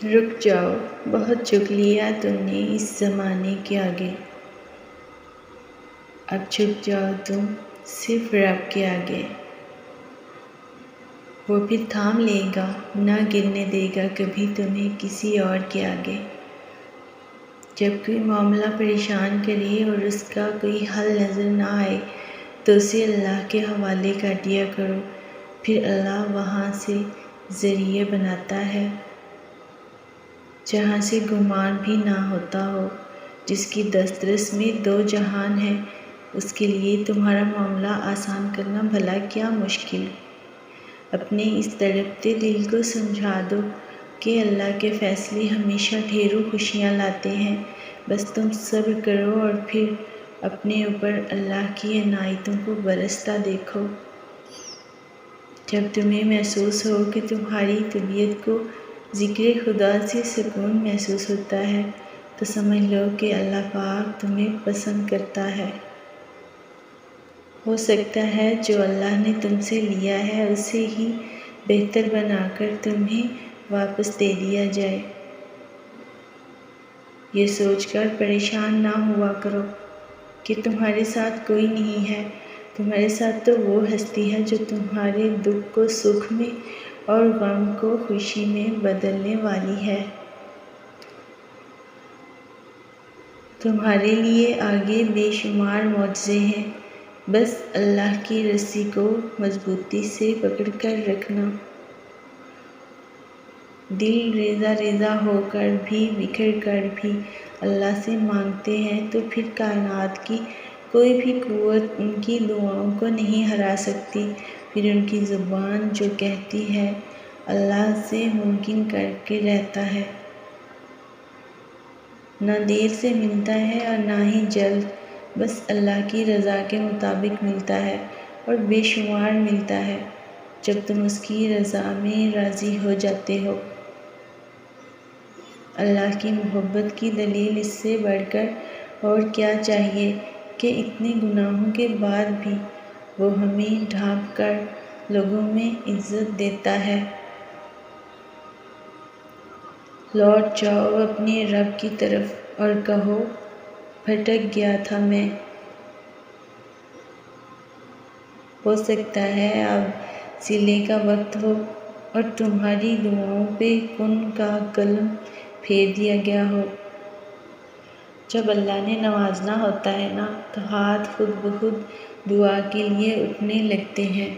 رک جاؤ، بہت جھک لیا تم نے اس زمانے کے آگے، اب جھک جاؤ تم صرف رب کے آگے۔ وہ پھر تھام لے گا، نہ گرنے دے گا کبھی تمہیں کسی اور کے آگے۔ جب کوئی معاملہ پریشان کرے اور اس کا کوئی حل نظر نہ آئے تو اسے اللہ کے حوالے کر دیا کرو، پھر اللہ وہاں سے ذریعہ بناتا ہے جہاں سے گمان بھی نہ ہوتا ہو۔ جس کی دسترس میں دو جہان ہیں، اس کے لیے تمہارا معاملہ آسان کرنا بھلا کیا مشکل۔ اپنے اس تڑپتے دل کو سمجھا دو کہ اللہ کے فیصلے ہمیشہ ڈھیروں خوشیاں لاتے ہیں، بس تم صبر کرو اور پھر اپنے اوپر اللہ کی عنایتوں کو برستا دیکھو۔ جب تمہیں محسوس ہو کہ تمہاری طبیعت کو ذکر خدا سے سکون محسوس ہوتا ہے تو سمجھ لو کہ اللہ پاک تمہیں پسند کرتا ہے۔ ہو سکتا ہے جو اللہ نے تم سے لیا ہے اسے ہی بہتر بنا کر تمہیں واپس دے دیا جائے۔ یہ سوچ کر پریشان نہ ہوا کرو کہ تمہارے ساتھ کوئی نہیں ہے۔ تمہارے ساتھ تو وہ ہستی ہے جو تمہارے دکھ کو سکھ میں اور غم کو خوشی میں بدلنے والی ہے۔ تمہارے لیے آگے بے شمار معجزے ہیں، بس اللہ کی رسی کو مضبوطی سے پکڑ کر رکھنا۔ دل ریزہ ریزہ ہو کر بھی، بکھر کر بھی اللہ سے مانگتے ہیں تو پھر کائنات کی کوئی بھی قوت ان کی دعاؤں کو نہیں ہرا سکتی۔ پھر ان کی زبان جو کہتی ہے اللہ سے ممکن کر کے رہتا ہے۔ نہ دیر سے ملتا ہے اور نہ ہی جلد، بس اللہ کی رضا کے مطابق ملتا ہے اور بے شمار ملتا ہے جب تم اس کی رضا میں راضی ہو جاتے ہو۔ اللہ کی محبت کی دلیل اس سے بڑھ کر اور کیا چاہیے کہ اتنے گناہوں کے بعد بھی وہ ہمیں ڈھانپ کر لوگوں میں عزت دیتا ہے۔ لوٹ جاؤ اپنے رب کی طرف اور کہو بھٹک گیا تھا میں۔ ہو سکتا ہے اب صلے کا وقت ہو اور تمہاری دعاؤں پہ کن کا قلم پھیر دیا گیا ہو۔ جب اللہ نے نوازنا ہوتا ہے نا تو ہاتھ خود بخود دعا کے لیے اٹھنے لگتے ہیں۔